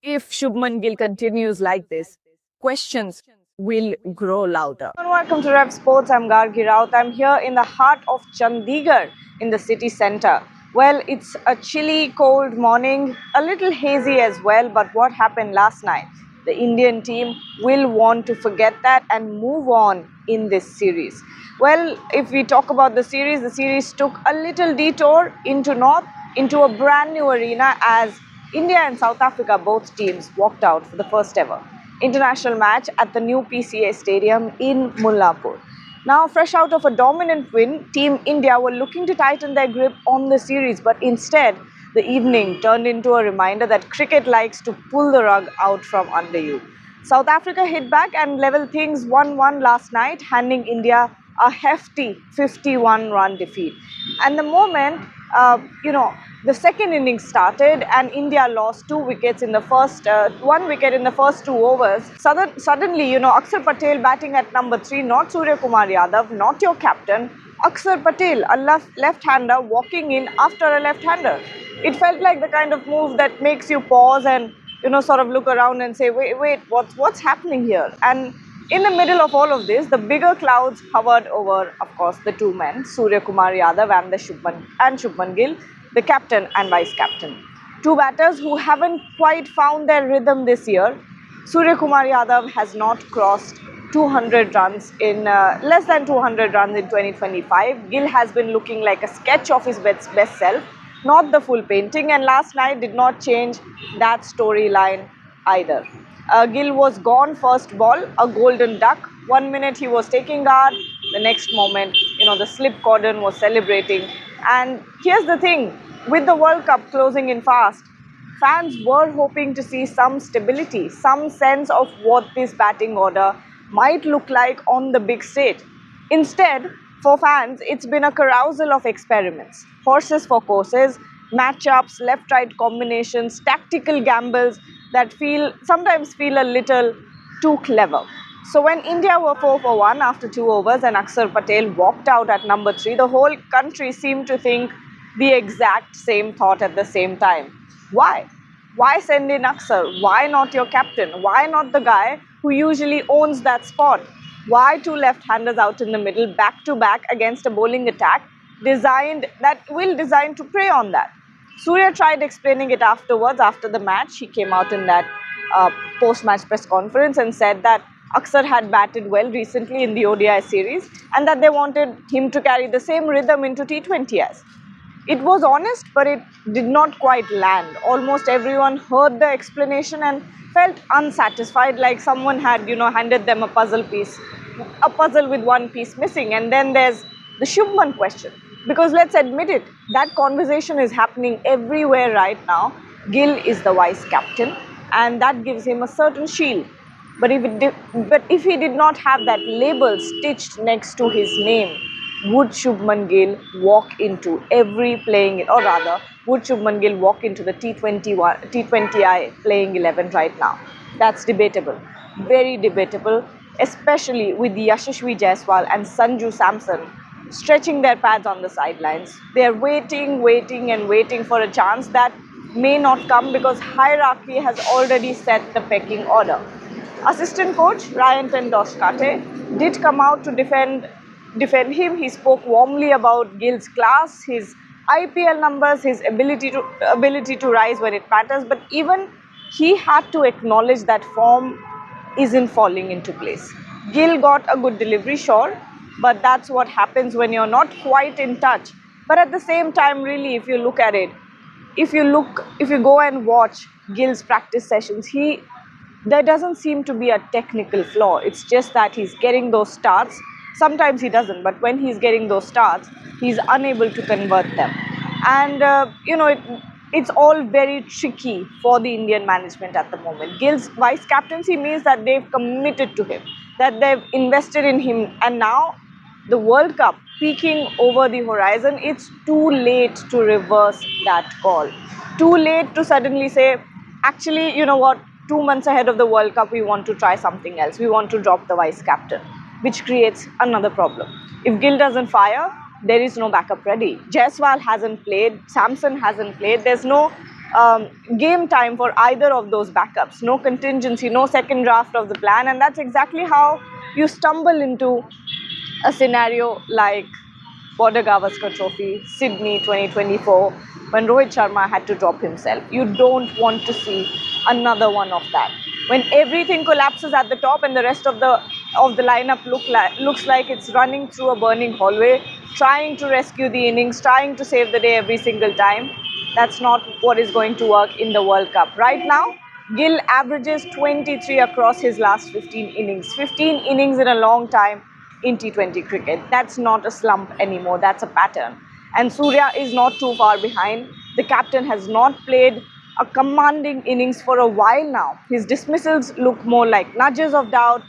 If Shubman Gill continues like this, questions will grow louder. Welcome to Revsportz. I'm Gargi Raut. I'm here in the heart of Chandigarh in the city centre. Well, it's a chilly, cold morning, a little hazy as well, but what happened last night? The Indian team will want to forget that and move on in this series. Well, if we talk about the series took a little detour into north, into a brand new arena as India and South Africa, both teams, walked out for the first ever international match at the new PCA Stadium in Mullapur. Now, fresh out of a dominant win, Team India were looking to tighten their grip on the series, but instead, the evening turned into a reminder that cricket likes to pull the rug out from under you. South Africa hit back and leveled things 1-1 last night, handing India a hefty 51-run defeat. And the moment, the second innings started and India lost 2 wickets in the first, 1 wicket in the first 2 overs. Suddenly, Akshar Patel batting at number 3, not Surya Kumar Yadav, not your captain, Akshar Patel, a left-hander walking in after a left-hander. It felt like the kind of move that makes you pause and, sort of look around and say, wait, what's happening here? And in the middle of all of this, the bigger clouds hovered over, of course, the two men, Surya Kumar Yadav and Shubman Gill, the captain and vice-captain. Two batters who haven't quite found their rhythm this year. Surya Kumar Yadav has not crossed 200 runs in less than 200 runs in 2025. Gill has been looking like a sketch of his best self, not the full painting, and last night did not change that storyline either. Gill was gone first ball, a golden duck. 1 minute he was taking guard, the next moment, the slip cordon was celebrating. And here's the thing, with the World Cup closing in fast, fans were hoping to see some stability, some sense of what this batting order might look like on the big stage. Instead, for fans, it's been a carousal of experiments. Horses for courses, matchups, left-right combinations, tactical gambles that sometimes feel a little too clever. So when India were 4 for 1 after 2 overs and Akshar Patel walked out at number 3, the whole country seemed to think the exact same thought at the same time. Why? Why send in Akshar? Why not your captain? Why not the guy who usually owns that spot? Why two left-handers out in the middle, back-to-back against a bowling attack designed to prey on that? Surya tried explaining it afterwards, after the match. He came out in that post-match press conference and said that Akshar had batted well recently in the ODI series and that they wanted him to carry the same rhythm into T20 as. It was honest, but it did not quite land. Almost everyone heard the explanation and felt unsatisfied, like someone had, handed them a puzzle with one piece missing. And then there's the Shubman question. Because let's admit it, that conversation is happening everywhere right now. Gill is the vice captain, and that gives him a certain shield. But if he did not have that label stitched next to his name, would Shubman Gill walk into would Shubman Gill walk into the T20I playing 11 right now? That's debatable, very debatable, especially with Yashasvi Jaiswal and Sanju Samson stretching their pads on the sidelines. They're waiting for a chance that may not come because hierarchy has already set the pecking order. Assistant coach Ryan ten Doschkate did come out to defend him. He spoke warmly about Gill's class, his IPL numbers, his ability to rise when it matters. But even he had to acknowledge that form isn't falling into place. Gill got a good delivery, sure, but that's what happens when you're not quite in touch. But at the same time, really, if you look at it, if you go and watch Gill's practice sessions, there doesn't seem to be a technical flaw. It's just that he's getting those starts. Sometimes he doesn't, but when he's getting those starts, he's unable to convert them. And, it's all very tricky for the Indian management at the moment. Gill's vice captaincy means that they've committed to him, that they've invested in him. And now the World Cup peeking over the horizon, it's too late to reverse that call. Too late to suddenly say, actually, you know what, 2 months ahead of the World Cup, we want to try something else. We want to drop the vice captain, which creates another problem. If Gill doesn't fire, there is no backup ready. Jaiswal hasn't played, Samson hasn't played. There's no game time for either of those backups. No contingency, no second draft of the plan, and that's exactly how you stumble into a scenario like Border Gavaskar Trophy, Sydney 2024, when Rohit Sharma had to drop himself. You don't want to see another one of that. When everything collapses at the top and the rest of the lineup looks like it's running through a burning hallway, trying to rescue the innings, trying to save the day every single time, that's not what is going to work in the World Cup. Right now, Gill averages 23 across his last 15 innings. 15 innings in a long time in T20 cricket. That's not a slump anymore, that's a pattern. And Surya is not too far behind. The captain has not played a commanding innings for a while now. His dismissals look more like nudges of doubt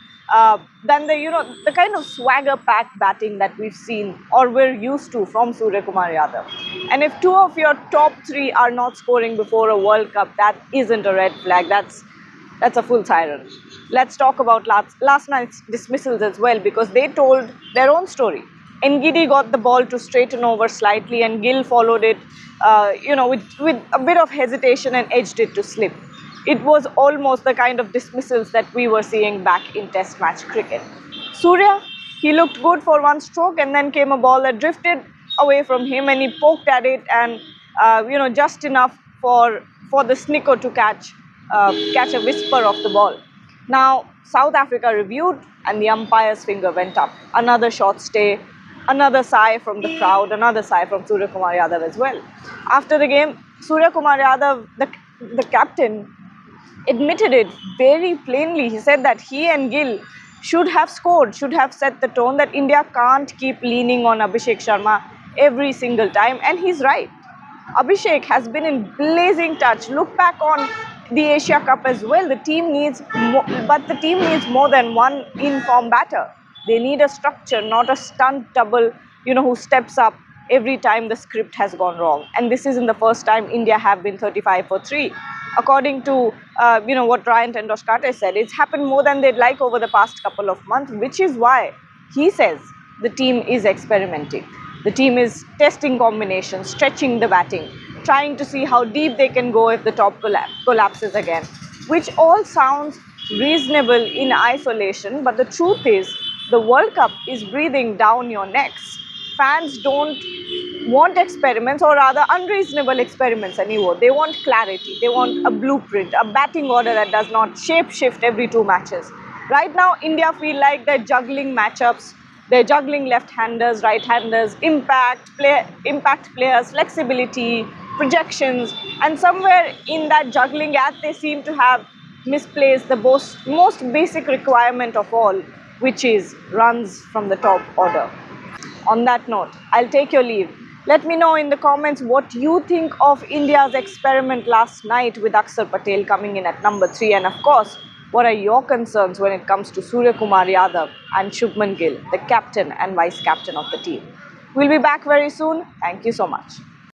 than the kind of swagger-packed batting that we've seen or we're used to from Surya Kumar Yadav. And if two of your top three are not scoring before a World Cup, that isn't a red flag. That's a full siren. Let's talk about last night's dismissals as well, because they told their own story. Ngidi got the ball to straighten over slightly, and Gill followed it, with a bit of hesitation and edged it to slip. It was almost the kind of dismissals that we were seeing back in Test match cricket. Surya, he looked good for one stroke, and then came a ball that drifted away from him, and he poked at it, and just enough for the snicker to catch a whisper of the ball. Now, South Africa reviewed, and the umpire's finger went up. Another short stay, another sigh from the crowd, another sigh from Surya Kumar Yadav as well. After the game, Surya Kumar Yadav, the captain, admitted it very plainly. He said that he and Gill should have scored, should have set the tone, that India can't keep leaning on Abhishek Sharma every single time, and he's right. Abhishek has been in blazing touch. Look back on the Asia Cup as well. The team needs more than one in-form batter. They need a structure, not a stunt double, who steps up every time the script has gone wrong. And this isn't the first time India have been 35 for 3. According to what Ryan Tendoshkate said, it's happened more than they'd like over the past couple of months, which is why he says the team is experimenting. The team is testing combinations, stretching the batting, trying to see how deep they can go if the top collapses again, which all sounds reasonable in isolation, but the truth is the World Cup is breathing down your necks. Fans don't want experiments, or rather unreasonable experiments anymore. They want clarity, they want a blueprint, a batting order that does not shape-shift every 2 matches. Right now, India feel like they're juggling matchups. They're juggling left-handers, right-handers, impact players, flexibility, projections, and somewhere in that juggling act, they seem to have misplaced the most basic requirement of all, which is runs from the top order. On that note, I'll take your leave. Let me know in the comments what you think of India's experiment last night with Akshar Patel coming in at number 3, and of course, what are your concerns when it comes to Surya Kumar Yadav and Shubman Gill, the captain and vice captain of the team? We'll be back very soon. Thank you so much.